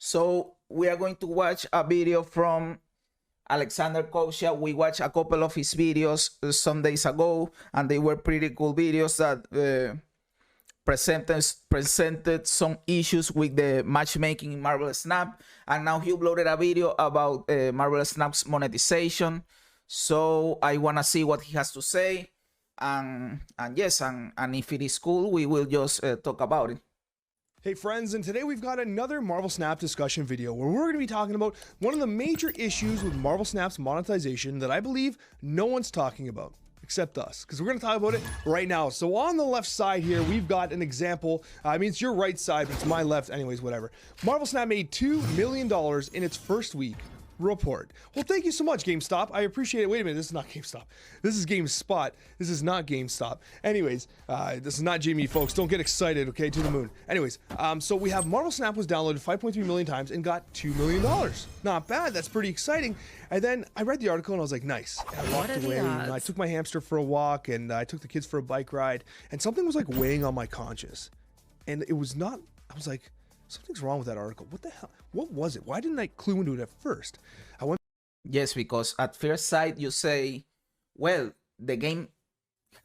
So we are going to watch a video from Alexander Coccia. We watched a couple of his videos some days ago, and they were pretty cool videos that presented some issues with the matchmaking in Marvel Snap. And now he uploaded a video about Marvel Snap's monetization. So I want to see what he has to say. And yes, and if it is cool, we will just talk about it. Hey friends, and today we've got another Marvel Snap discussion video where we're going to be talking about one of the major issues with Marvel Snap's monetization that I believe no one's talking about except us, because we're going to talk about it right now. So on the left side here, we've got an example. I mean, it's your right side, but it's my left anyways, whatever. Marvel Snap made $2 million in its first week. Report. Well, thank you so much, GameStop. I appreciate it. Wait a minute, this is not GameStop. This is GameSpot. This is not GameStop. Anyways, this is not Jamie, folks. Don't get excited, okay? To the moon. Anyways, so we have Marvel Snap was downloaded 5.3 million times and got $2 million. Not bad. That's pretty exciting. And then I read the article and I was like, nice. And I walked away. And I took my hamster for a walk and I took the kids for a bike ride. And something was like weighing on my conscience. And it was not. I was like, something's wrong with that article. What the hell? What was it? Why didn't I clue into it at first? Yes, because at first sight you say, well, the game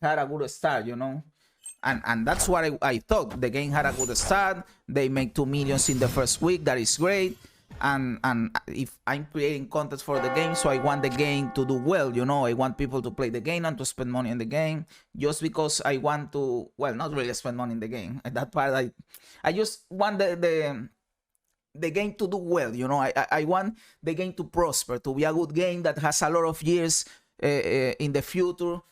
had a good start, you know, and that's what I thought. The game had a good start. They make 2 million in the first week. That is great. And if I'm creating content for the game, so I want the game to do well, you know. I want people to play the game and to spend money in the game, just because I want to, well, not really spend money in the game. At that part, I just want the game to do well, you know. I want the game to prosper, to be a good game that has a lot of years in the future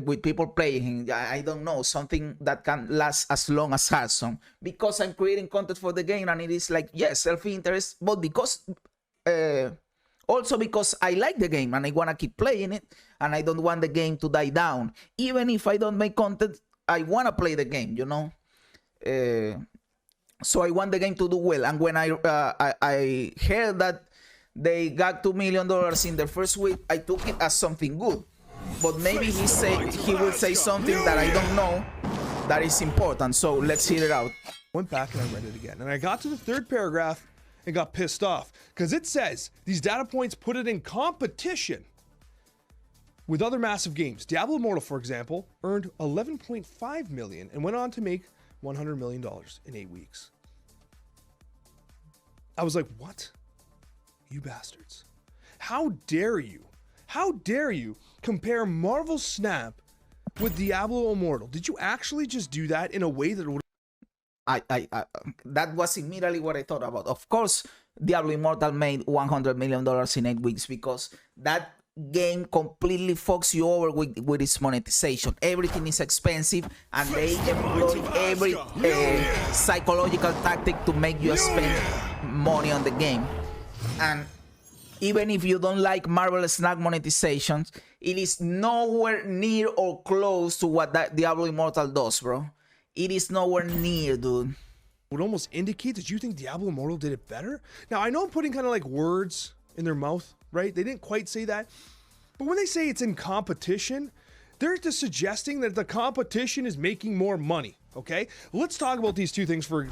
with people playing. I don't know, something that can last as long as Hearthstone, because I'm creating content for the game, and it is like, yes, self-interest, but because also because I like the game and I want to keep playing it, and I don't want the game to die down. Even if I don't make content, I want to play the game, you know. So I want the game to do well. And when I heard that they got $2 million in the first week, I took it as something good. But maybe he will say something that I don't know that is important. So let's hear it out. Went back and I read it again. And I got to the third paragraph and got pissed off. Because it says, these data points put it in competition with other massive games. Diablo Immortal, for example, earned 11.5 million and went on to make $100 million in 8 weeks. I was like, what? You bastards. How dare you? How dare you compare Marvel Snap with Diablo Immortal? Did you actually just do that in a way that would... That was immediately what I thought about. Of course, Diablo Immortal made $100 million in 8 weeks because that game completely fucks you over with its monetization. Everything is expensive, and they employ every psychological tactic to make you spend money on the game. And even if you don't like Marvel Snap monetizations, it is nowhere near or close to what that Diablo Immortal does, bro. It is nowhere near, dude. Would almost indicate that you think Diablo Immortal did it better. Now, I know I'm putting kind of like words in their mouth, right? They didn't quite say that. But when they say it's in competition, they're just suggesting that the competition is making more money, okay? Let's talk about these two things for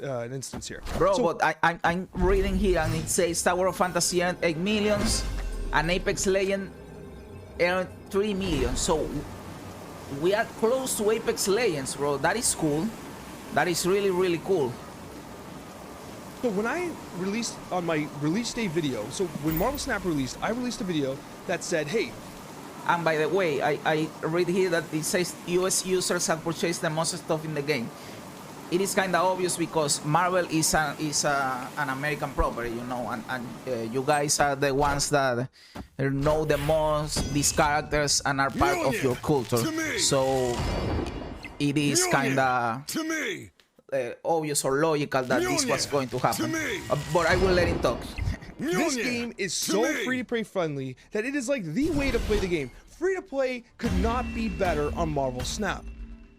an instance here. Bro, so, but I'm reading here and it says Tower of Fantasy earned 8 million and Apex Legends earned 3 million. So we are close to Apex Legends, bro. That is cool. That is really, really cool. So when I released on my release day video, so when Marvel Snap released, I released a video that said, hey. And by the way, I read here that it says US users have purchased the most stuff in the game. It is kind of obvious because Marvel is an American property, you know, and you guys are the ones that know the most these characters and are part of your culture. So it is kind of obvious or logical that this was going to happen. But I will let him talk. This game is so free-to-play friendly that it is like the way to play the game. Free-to-play could not be better on Marvel Snap.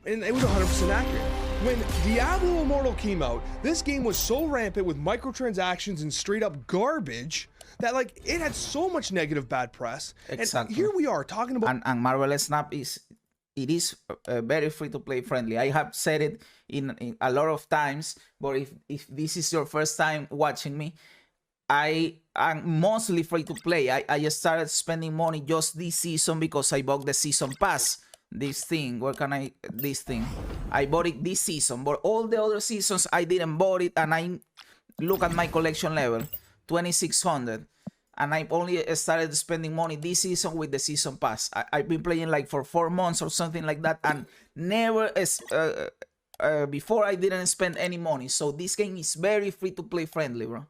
And it was 100% accurate. When Diablo Immortal came out, this game was so rampant with microtransactions and straight-up garbage that, like, it had so much negative bad press. Exactly. And here we are talking about... And Marvel Snap is it is very free-to-play friendly. I have said it in a lot of times, but if this is your first time watching me, I am mostly free-to-play. I started spending money just this season because I bought the season pass. This thing, this thing, I bought it this season, but all the other seasons I didn't bought it, and I look at my collection level, 2600. And I only started spending money this season with the season pass. I've been playing like for 4 months or something like that, and never before I didn't spend any money. So this game is very free to play friendly, bro.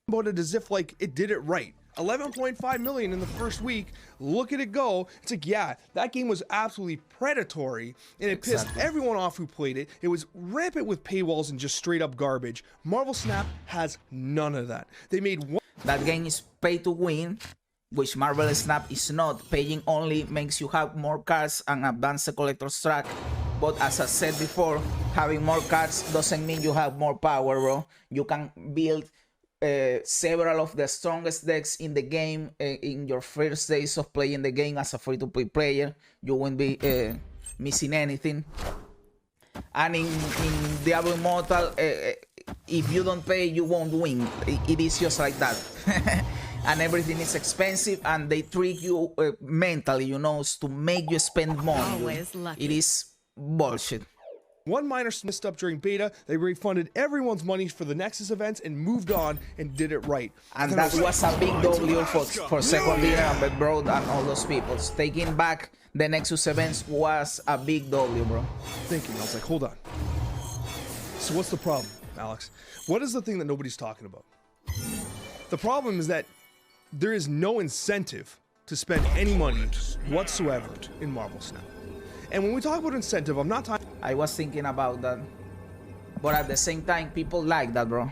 About it as if like it did it right. 11.5 million in the first week. Look at it go. It's like, yeah, that game was absolutely predatory, and it pissed everyone off who played it. It was rampant with paywalls and just straight up garbage. Marvel Snap has none of that. They made one. That game is pay to win, which Marvel Snap is not. Paying only makes you have more cards and advance the collector's track. But as I said before, having more cards doesn't mean you have more power, bro. You can build several of the strongest decks in the game in your first days of playing the game as a free-to-play player. You won't be missing anything. And in Diablo Immortal, if you don't pay, you won't win. It is just like that. And everything is expensive, and they trick you mentally, you know, to make you spend money. Always lucky. It is bullshit. One miner messed up during beta. They refunded everyone's money for the Nexus events and moved on and did it right. And that was a big W for Second Year and Bro and all those people. Taking back the Nexus events was a big W, bro. Thinking, I was like, hold on. So what's the problem, Alex? What is the thing that nobody's talking about? The problem is that there is no incentive to spend any money whatsoever in Marvel Snap. And when we talk about incentive, I'm not talking. I was thinking about that, but at the same time, people like that, bro.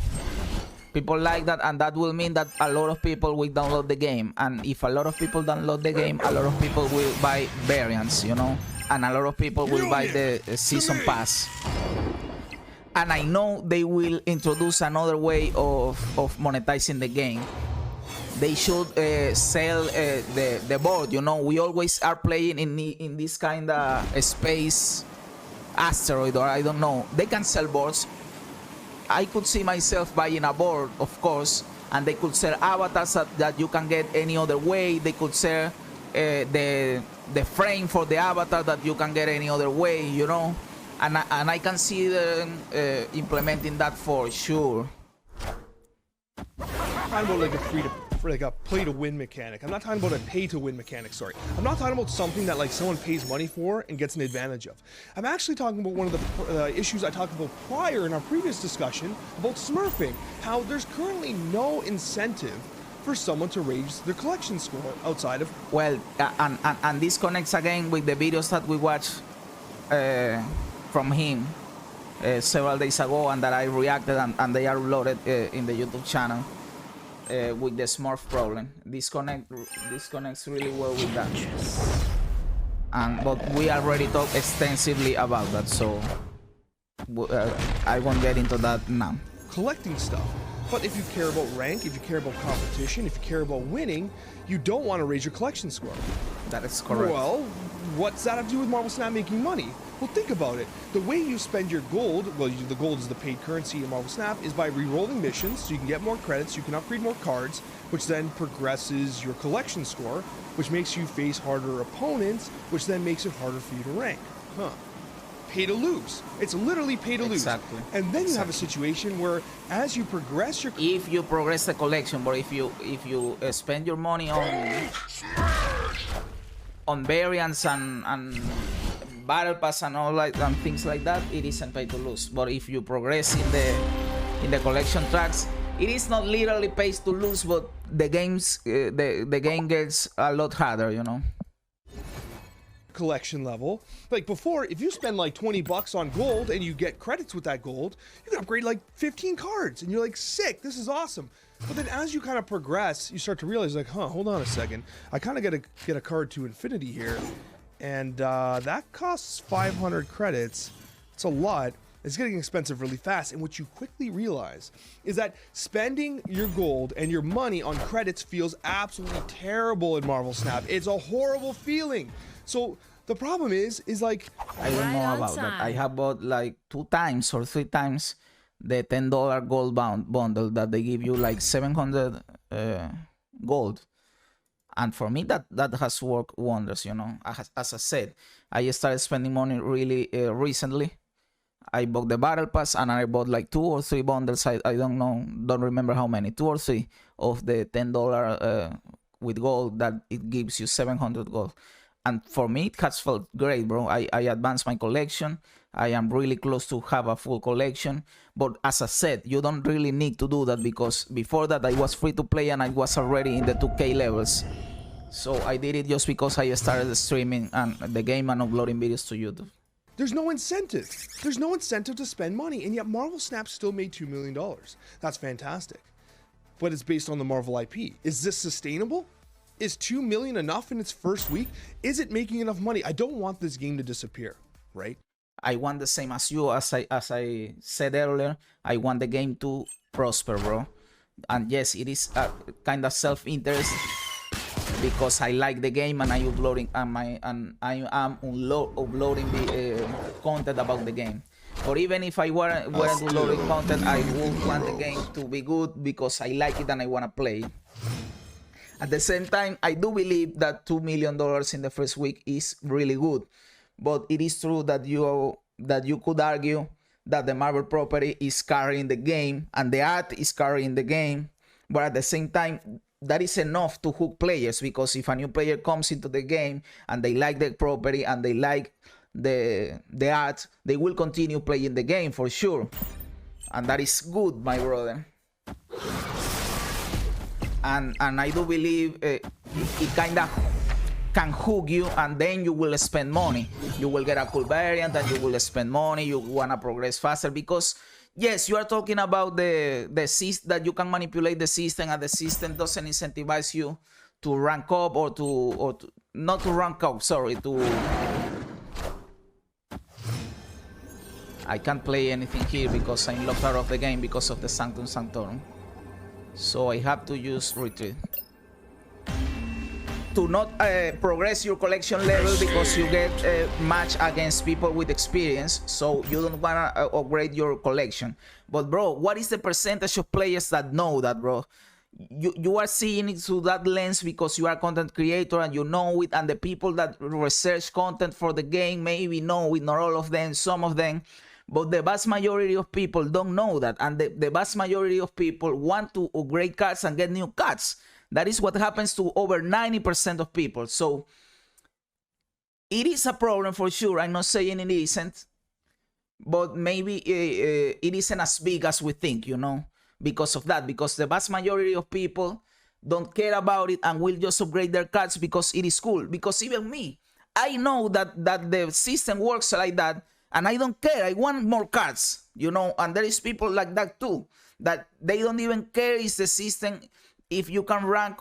People like that, and that will mean that a lot of people will download the game. And if a lot of people download the game, a lot of people will buy variants, you know, and a lot of people will buy the season pass. And I know they will introduce another way of monetizing the game. They should sell the board, you know. We always are playing in this kind of space asteroid, or I don't know. They can sell boards. I could see myself buying a board, of course, and they could sell avatars that you can get any other way. They could sell the frame for the avatar that you can get any other way, you know. And I can see them implementing that for sure. I'm about like a play-to-win mechanic. I'm not talking about a pay-to-win mechanic, sorry. I'm not talking about something that like someone pays money for and gets an advantage of. I'm actually talking about one of the issues I talked about prior in our previous discussion about smurfing. How there's currently no incentive for someone to raise their collection score outside of... Well, and this connects again with the videos that we watched from him several days ago, and that I reacted, and they are loaded in the YouTube channel. With the Smurf problem, this connects really well with that. But we already talked extensively about that, so I won't get into that now. Collecting stuff. But if you care about rank, if you care about competition, if you care about winning, you don't want to raise your collection score. That is correct. Well, what's that have to do with Marvel Snap making money? Well, think about it. The way you spend your gold, well, the gold is the paid currency in Marvel Snap, is by re-rolling missions, so you can get more credits, you can upgrade more cards, which then progresses your collection score, which makes you face harder opponents, which then makes it harder for you to rank. Huh. Pay to lose. It's literally pay to lose. Exactly. And then you have a situation where as you progress your... If you progress the collection, but if you spend your money on variants and battle pass and all like and things like that, it isn't pay to lose. But if you progress in the collection tracks, it is not literally pay to lose, but the game gets a lot harder, you know. Collection level. Like before, if you spend like 20 bucks on gold and you get credits with that gold, you can upgrade like 15 cards and you're like, sick, this is awesome. But then as you kind of progress, you start to realize like, hold on a second, I kind of got to get a card to infinity here, and that costs 500 credits. It's a lot. It's getting expensive really fast, and what you quickly realize is that spending your gold and your money on credits feels absolutely terrible in Marvel Snap. It's a horrible feeling. So The problem is like I don't know about that. I have bought like 2 times or 3 times the $10 gold bundle that they give you like 700 gold. And for me, that has worked wonders, you know. As I said, I started spending money really recently. I bought the battle pass and I bought like 2 or 3 bundles. I don't remember how many, 2 or 3 of the $10 with gold that it gives you 700 gold. And for me, it has felt great, bro. I advanced my collection. I am really close to have a full collection. But as I said, you don't really need to do that because before that I was free to play and I was already in the 2K levels. So I did it just because I started streaming and the game and uploading videos to YouTube. there's no incentive. There's no incentive to spend money, and yet Marvel Snap still made $2 million. That's fantastic. But it's based on the Marvel IP. Is this sustainable? Is $2 million enough in its first week? Is it making enough money? I don't want this game to disappear, right? I want the same as you, as I said earlier. I want the game to prosper, bro. And yes, it is a kind of self-interest because I like the game and I am uploading the content about the game. Or even if I weren't uploading content, I would want the game to be good because I like it and I want to play it. At the same time, I do believe that $2 million in the first week is really good. But it is true that you could argue that the Marvel property is carrying the game and the art is carrying the game. But at the same time, that is enough to hook players, because if a new player comes into the game and they like the property and they like the art, they will continue playing the game for sure. And that is good, my brother. And I do believe it kind of can hook you, and then you will spend money. You will get a cool variant and you will spend money. You want to progress faster because, yes, you are talking about the system, that you can manipulate the system, and the system doesn't incentivize you to rank up or to not to rank up, sorry, to... I can't play anything here because I'm locked out of the game because of the Sanctum Sanctorum. So I have to use retreat. To not progress your collection level because you get a match against people with experience, so you don't want to upgrade your collection. But bro, what is the percentage of players that know that, bro? You are seeing it through that lens because you are a content creator and you know it, and the people that research content for the game maybe know it, not all of them, some of them. But the vast majority of people don't know that, and the vast majority of people want to upgrade cards and get new cards. That is what happens to over 90% of people. So it is a problem for sure. I'm not saying it isn't, but maybe it isn't as big as we think, you know, because of that. Because the vast majority of people don't care about it and will just upgrade their cards because it is cool. Because even me, I know that the system works like that, and I don't care. I want more cards, you know, and there is people like that too, that they don't even care is the system, if you can rank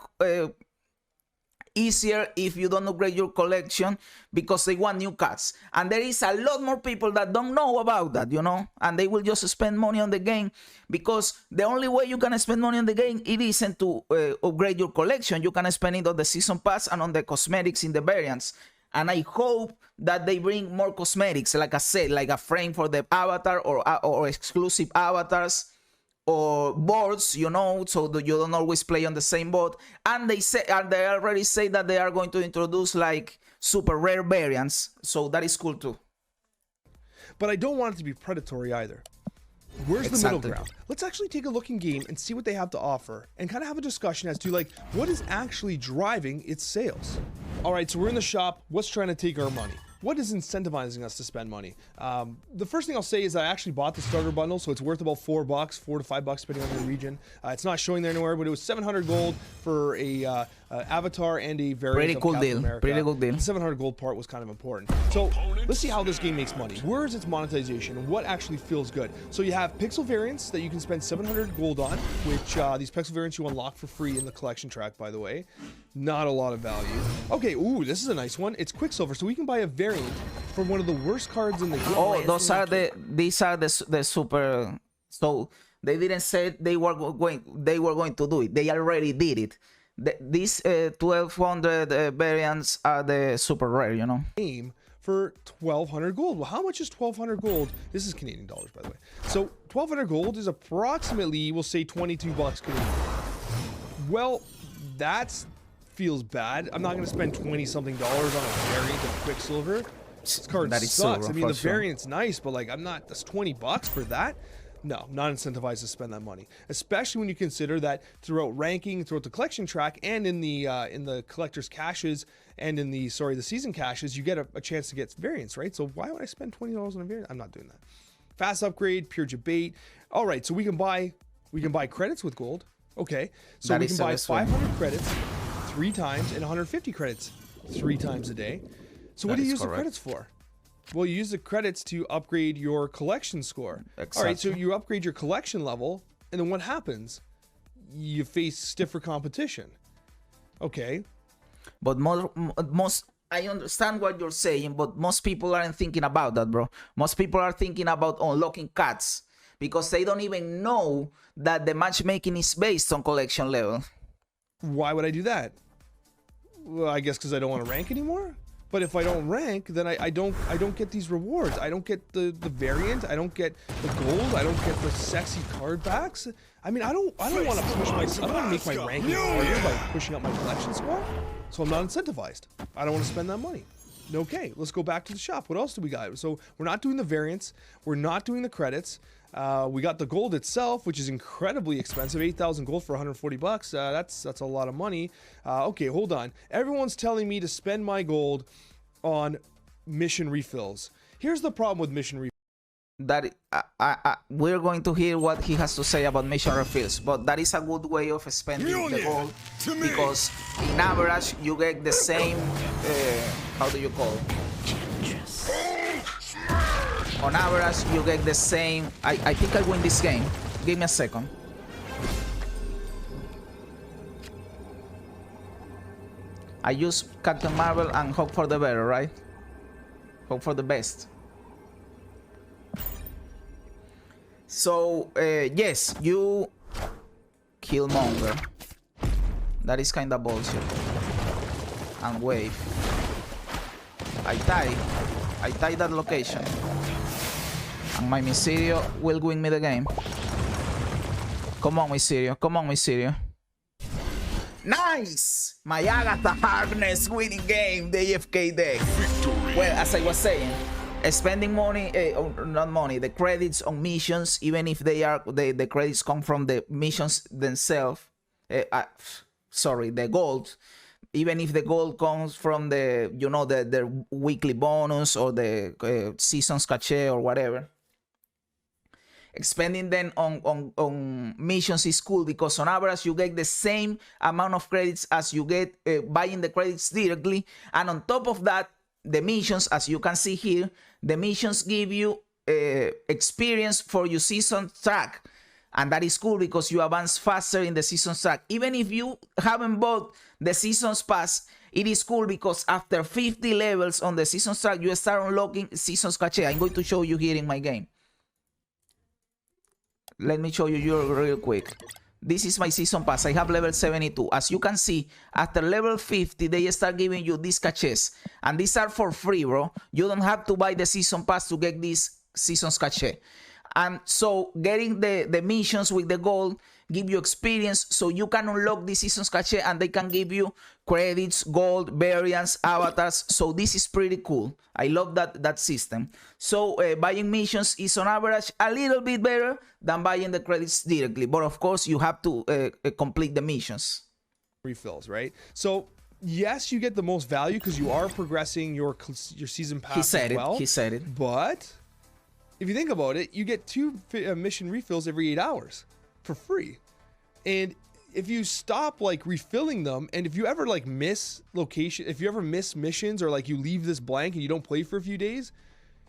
easier if you don't upgrade your collection, because they want new cards. And there is a lot more people that don't know about that, you know, and they will just spend money on the game, because the only way you can spend money on the game, it isn't to upgrade your collection. You can spend it on the season pass and on the cosmetics in the variants. And I hope that they bring more cosmetics, like I said, like a frame for the avatar, or exclusive avatars, or boards, you know, so that you don't always play on the same board. And they already say that they are going to introduce like super rare variants, so that is cool too. But I don't want it to be predatory either. Where's the middle ground? Let's actually take a look in game and see what they have to offer, and kind of have a discussion as to like what is actually driving its sales. All right, so we're in the shop. What's trying to take our money? What is incentivizing us to spend money? The first thing I'll say is I actually bought the starter bundle, so it's worth about $4, $4 to $5 depending on your region. It's not showing there anywhere, but it was 700 gold for a avatar and a variant. Pretty cool deal. Pretty good deal. The 700 gold part was kind of important. So let's see how this game makes money. Where is its monetization? What actually feels good? So you have pixel variants that you can spend 700 gold on, which these pixel variants you unlock for free in the collection track, by the way. Not a lot of value. Okay, ooh, this is a nice one. It's Quicksilver, so we can buy a variant for one of the worst cards in the game. Oh, these are the super. So they didn't say they were going to do it. They already did it. These 1200 variants are the super rare, you know. Game for 1200 gold. Well, how much is 1200 gold? This is Canadian dollars, by the way. So 1200 gold is approximately, we'll say, 22 bucks Canadian. Well, that's feels bad. I'm not going to spend 20 something dollars on a variant of Quicksilver. This card sucks. Silver, I mean, the sure. variant's nice, but like, that's 20 bucks for that. No, not incentivized to spend that money, especially when you consider that throughout ranking, throughout the collection track, and in the collector's caches, and in the season caches, you get a chance to get variants, right? So why would I spend $20 on a variant? I'm not doing that. Fast upgrade, pure debate. All right, so we can buy credits with gold. Okay, so That we is can buy the best way. 500 credits 3 times and 150 credits 3 times a day. So what do you use the credits for? Well, you use the credits to upgrade your collection score. Exactly. All right, so you upgrade your collection level, and then what happens? You face stiffer competition. Okay. But most I understand what you're saying, but most people aren't thinking about that, bro. Most people are thinking about unlocking cards because they don't even know that the matchmaking is based on collection level. Why would I do that? Well, I guess because I don't want to rank anymore. But if I don't rank, then I don't get these rewards. I don't get the variant. I don't get the gold. I don't get the sexy card backs. I mean, I don't want to push myself. I don't want to make my ranking harder by pushing up my collection score. So I'm not incentivized. I don't want to spend that money. Okay, let's go back to the shop. What else do we got? So we're not doing the variants. We're not doing the credits. We got the gold itself, which is incredibly expensive. 8,000 gold for 140 bucks. That's a lot of money. Okay, hold on. Everyone's telling me to spend my gold on mission refills. Here's the problem with mission refills. That we're going to hear what he has to say about mission refills, but that is a good way of spending the gold because in average you get the same how do you call it? On average you get the same. I think I win this game. Give me a second. I use Captain Marvel and hope for the better, right? Hope for the best. So, yes, you Killmonger. That is kinda bullshit. And wave. I tie that location. And my Mysterio will win me the game. Come on, Mysterio. Come on, Mysterio. Nice! My Agatha Harkness winning game, the AFK deck. Well, as I was saying, spending money, not money, the credits on missions, even if they are the credits come from the missions themselves. Sorry, the gold. Even if the gold comes from the, you know, the weekly bonus or the seasons cache or whatever. Spending them on missions is cool because on average you get the same amount of credits as you get buying the credits directly, and on top of that, the missions, as you can see here, the missions give you experience for your season track, and that is cool because you advance faster in the season track. Even if you haven't bought the seasons pass, it is cool because after 50 levels on the season track, you start unlocking seasons cache. I'm going to show you here in my game. Let me show you real quick. This is my season pass. I have level 72. As you can see, after level 50, they start giving you these caches. And these are for free, bro. You don't have to buy the season pass to get these seasons cache. And so getting the missions with the gold give you experience so you can unlock the seasons cache and they can give you credits, gold, variants, avatars. So this is pretty cool. I love that system. So buying missions is on average a little bit better than buying the credits directly. But of course, you have to complete the missions. Refills, right? So yes, you get the most value because you are progressing your season pass. He said as well, it. He said it. But if you think about it, you get 2 mission refills every 8 hours for free. And if you stop like refilling them, and if you ever like miss location, if you ever miss missions or like you leave this blank and you don't play for a few days,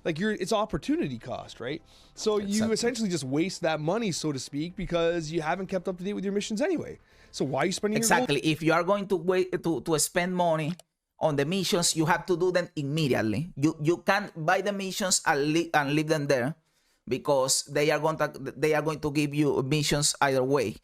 like it's opportunity cost, right? So you essentially just waste that money, so to speak, because you haven't kept up to date with your missions anyway. So why are you spending your gold? If you are going to wait to spend money on the missions, you have to do them immediately. You can't buy the missions and leave them there because they are going to give you missions either way.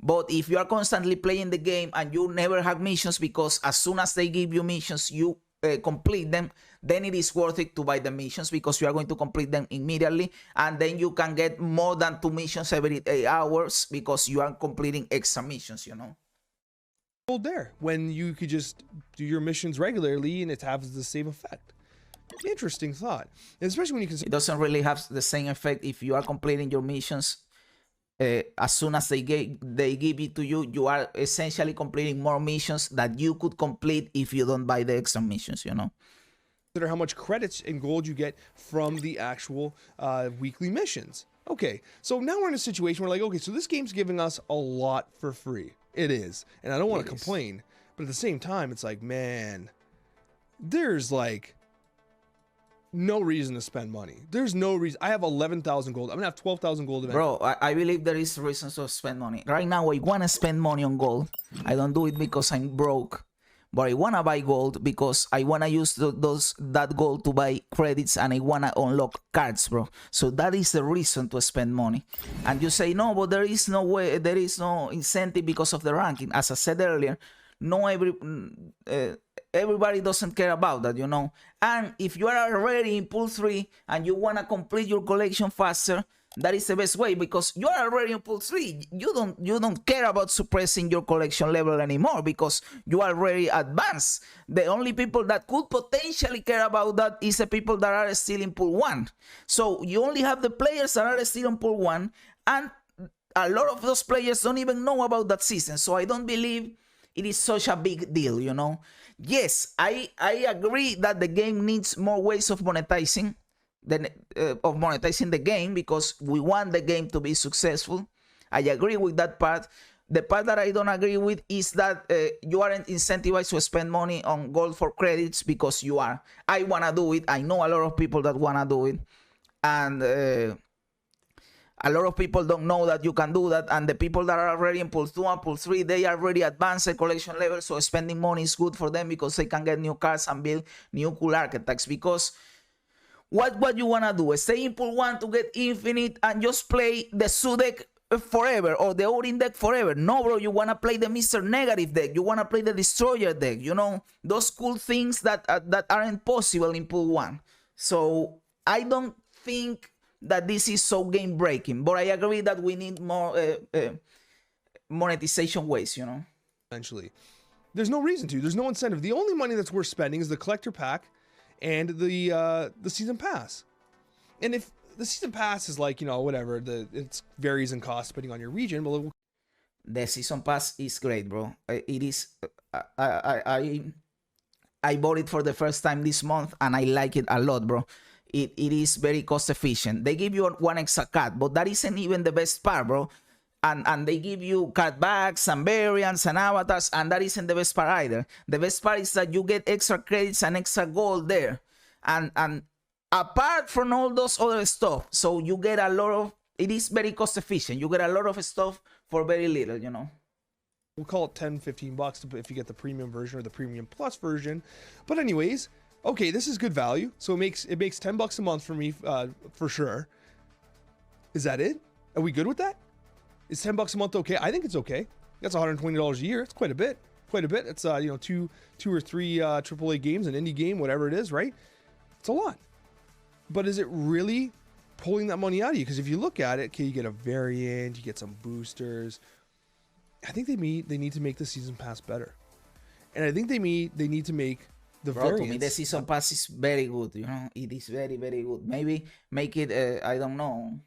But if you are constantly playing the game and you never have missions, because as soon as they give you missions, you complete them, then it is worth it to buy the missions, because you are going to complete them immediately, and then you can get more than 2 missions every 8 hours because you are completing extra missions, you know. There, when you could just do your missions regularly and it has the same effect. Interesting thought, and especially when you consider it doesn't really have the same effect if you are completing your missions. As soon as they give it to you, you are essentially completing more missions that you could complete if you don't buy the extra missions, you know. Consider how much credits and gold you get from the actual weekly missions. Okay, so now we're in a situation where, like, okay, so this game's giving us a lot for free. It is, and I don't want to complain, but at the same time, it's like, man, there's like no reason to spend money. There's no reason. I have 11,000 gold. I'm gonna have 12,000 gold eventually. Bro, I believe there is reasons to spend money. Right now, I want to spend money on gold. I don't do it because I'm broke, but I want to buy gold because I want to use that gold to buy credits, and I want to unlock cards, bro. So that is the reason to spend money. And you say, no, but there is no way, there is no incentive because of the ranking. As I said earlier, everybody doesn't care about that, you know. And if you are already in pool 3 and you want to complete your collection faster, that is the best way, because you are already in pool 3. You don't care about suppressing your collection level anymore because you are already advanced. The only people that could potentially care about that is the people that are still in pool 1. So you only have the players that are still in pool 1, and a lot of those players don't even know about that season. So I don't believe it is such a big deal, you know. Yes, I agree that the game needs more ways of monetizing the game, because we want the game to be successful. I agree with that part. The part that I don't agree with is that you aren't incentivized to spend money on gold for credits, because you are. I want to do it. I know a lot of people that want to do it, and a lot of people don't know that you can do that, and the people that are already in pool 2 and pool 3, they are already advanced the collection level, so spending money is good for them because they can get new cards and build new cool archetypes. Because what you want to do is stay in pool 1 to get infinite and just play the Su deck forever or the Odin deck forever. No, bro, you want to play the Mr. Negative deck, you want to play the Destroyer deck, you know, those cool things that aren't possible in pool 1. So I don't think that this is so game breaking, but I agree that we need more monetization ways, you know. Eventually, there's no reason to. There's no incentive. The only money that's worth spending is the collector pack and the season pass. And if the season pass is like, you know, whatever, it varies in cost depending on your region. But the season pass is great, bro. It is. I bought it for the first time this month, and I like it a lot, bro. It is very cost efficient. They give you one extra card, but that isn't even the best part, bro. And they give you card backs and variants and avatars, and that isn't the best part either. The best part is that you get extra credits and extra gold there. And apart from all those other stuff, so you get a lot of, it is very cost efficient. You get a lot of stuff for very little, you know. We'll call it 10, 15 bucks if you get the premium version or the premium plus version. But anyways, okay, this is good value. So it makes 10 bucks a month for me, for sure. Is that it? Are we good with that? Is 10 bucks a month okay? I think it's okay. That's $120 a year. It's quite a bit. Quite a bit. It's you know, two or three AAA games, an indie game, whatever it is, right? It's a lot. But is it really pulling that money out of you? Because if you look at it, okay, you get a variant, you get some boosters. I think they need to make the season pass better, and I think they need to make the variants. To me, the season pass is very good. You know, it is very, very good. Maybe make it. I don't know.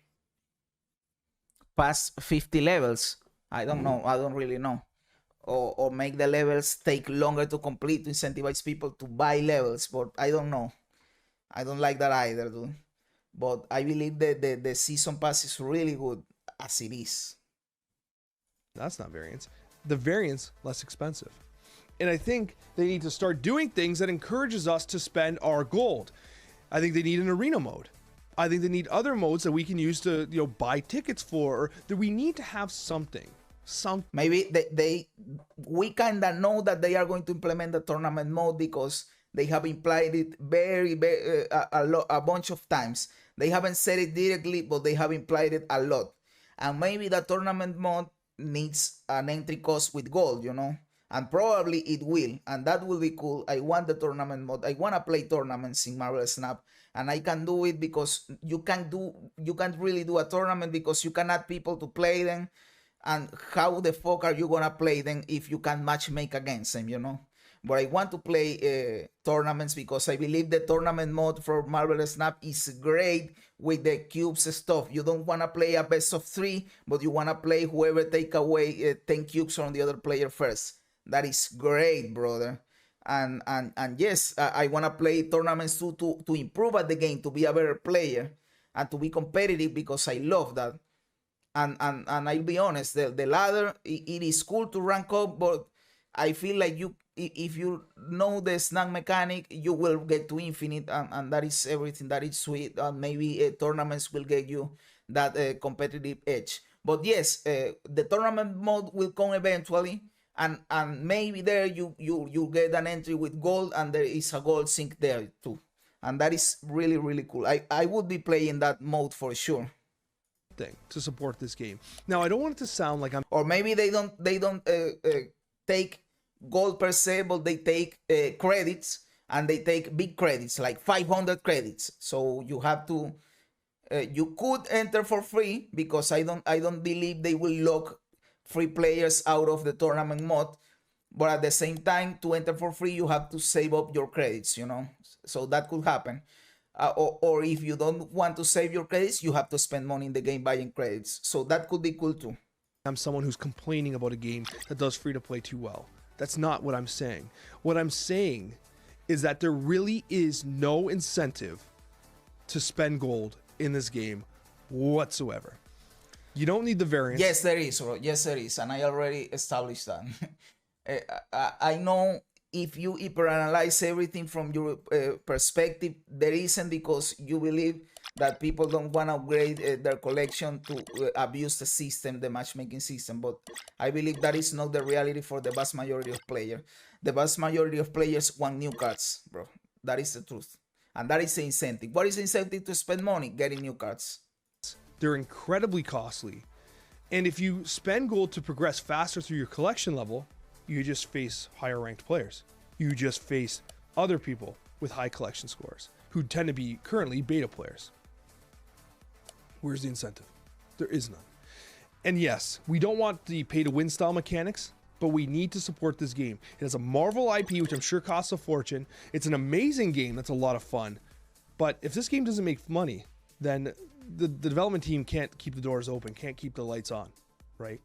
Past 50 levels. I don't know. I don't really know. Or make the levels take longer to complete to incentivize people to buy levels. But I don't know. I don't like that either, dude. But I believe that the season pass is really good as it is. That's not variants. The variants less expensive. And I think they need to start doing things that encourages us to spend our gold. I think they need an arena mode. I think they need other modes that we can use to, you know, buy tickets for, or that we need to have something. Maybe we kind of know that they are going to implement the tournament mode because they have implied it a bunch of times. They haven't said it directly, but they have implied it a lot. And maybe the tournament mode needs an entry cost with gold, you know, and probably it will, and that will be cool. I want the tournament mode. I want to play tournaments in Marvel Snap, and I can do it because you can't really do a tournament because you can add people to play them, and how the fuck are you gonna play them if you can match make against them, you know? But I want to play tournaments because I believe the tournament mode for Marvel Snap is great with the cubes stuff. You don't want to play a best of 3, but you want to play whoever take away 10 cubes from the other player first. That is great, brother. And yes, I want to play tournaments too, to improve at the game, to be a better player and to be competitive because I love that. And I'll be honest, the ladder, it is cool to rank up, but I feel like if you know the snag mechanic, you will get to infinite, and that is everything. That is sweet. Maybe tournaments will get you that competitive edge. But yes, the tournament mode will come eventually, and maybe there you get an entry with gold, and there is a gold sink there too, and that is really, really cool. I would be playing that mode for sure. Thing to support this game. Now, I don't want it to sound like I'm, or maybe they don't take gold per se, but they take credits, and they take big credits like 500 credits. So you have to you could enter for free, because I don't believe they will lock free players out of the tournament mode, but at the same time, to enter for free you have to save up your credits, you know, so that could happen. Or if you don't want to save your credits, you have to spend money in the game buying credits, so that could be cool too. I'm someone who's complaining about a game that does free to play too well. That's not what I'm saying. What I'm saying is that there really is no incentive to spend gold in this game whatsoever. You don't need the variants. Yes, there is, bro. Yes, there is, and I already established that. I know if you hyperanalyze everything from your perspective, there isn't, because you believe that people don't want to upgrade their collection to abuse the system, the matchmaking system. But I believe that is not the reality for the vast majority of players. The vast majority of players want new cards, bro. That is the truth. And that is the incentive. What is the incentive to spend money? Getting new cards. They're incredibly costly. And if you spend gold to progress faster through your collection level, you just face higher ranked players. You just face other people with high collection scores who tend to be currently beta players. Where's the incentive? There is none. And yes, we don't want the pay to win style mechanics, but we need to support this game. It has a Marvel IP, which I'm sure costs a fortune. It's an amazing game that's a lot of fun. But if this game doesn't make money, then the development team can't keep the doors open, can't keep the lights on, right?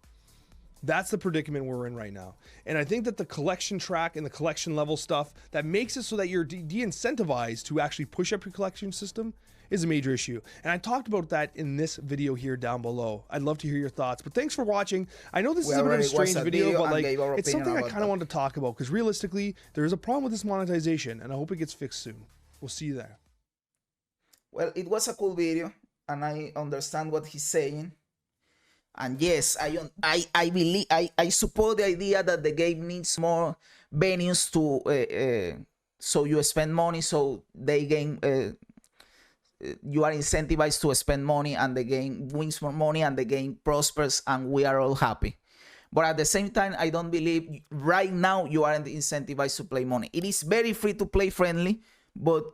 That's the predicament we're in right now. And I think that the collection track and the collection level stuff that makes it so that you're de-incentivized to actually push up your collection system is a major issue. And I talked about that in this video here down below. I'd love to hear your thoughts, but thanks for watching. I know this is a bit of a strange video, but like, it's something I kind of wanted to talk about, because realistically, there is a problem with this monetization, and I hope it gets fixed soon. We'll see you there. Well, it was a cool video, and I understand what he's saying. And yes, I believe, I support the idea that the game needs more venues to so you spend money, so they gain you are incentivized to spend money, and the game wins more money, and the game prospers, and we are all happy. But at the same time, I don't believe right now you aren't incentivized to play money. It is very free to play friendly, but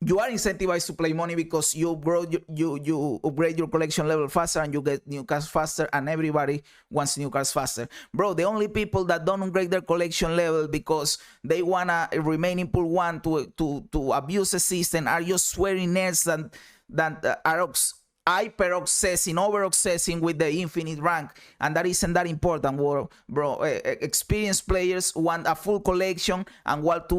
you are incentivized to play money because you grow, you upgrade your collection level faster, and you get new cards faster, and everybody wants new cards faster. Bro, the only people that don't upgrade their collection level because they wanna remain in pool 1 to abuse the system are just swearing nerds that are hyper-obsessing, over-obsessing with the infinite rank, and that isn't that important, bro. Experienced players want a full collection and want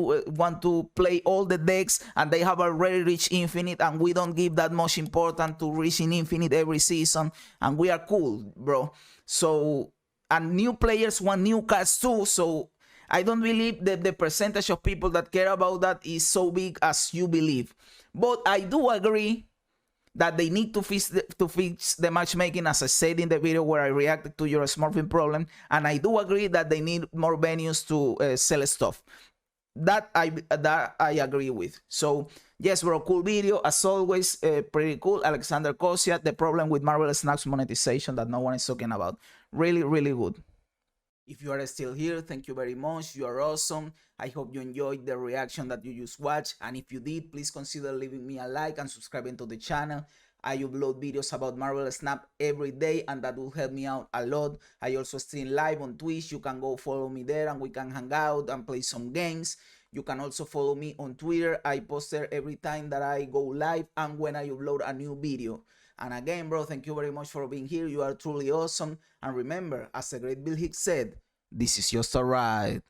to play all the decks, and they have already reached infinite, and we don't give that much importance to reaching infinite every season, and we are cool, bro. So, and new players want new cards too, so I don't believe that the percentage of people that care about that is so big as you believe. But I do agree that they need to fix the matchmaking, as I said in the video where I reacted to your smurfing problem, and I do agree that they need more venues to sell stuff. That I agree with. So Yes, bro, cool video. As always, pretty cool. Alexander Coccia, the problem with Marvel Snaps monetization that no one is talking about. Really, really good. If you are still here, thank you very much. You are awesome. I hope you enjoyed the reaction that you just watched. And if you did, please consider leaving me a like and subscribing to the channel. I upload videos about Marvel Snap every day, and that will help me out a lot. I also stream live on Twitch. You can go follow me there and we can hang out and play some games. You can also follow me on Twitter. I post there every time that I go live and when I upload a new video. And again, bro, thank you very much for being here. You are truly awesome. And remember, as the great Bill Hicks said, this is just a ride.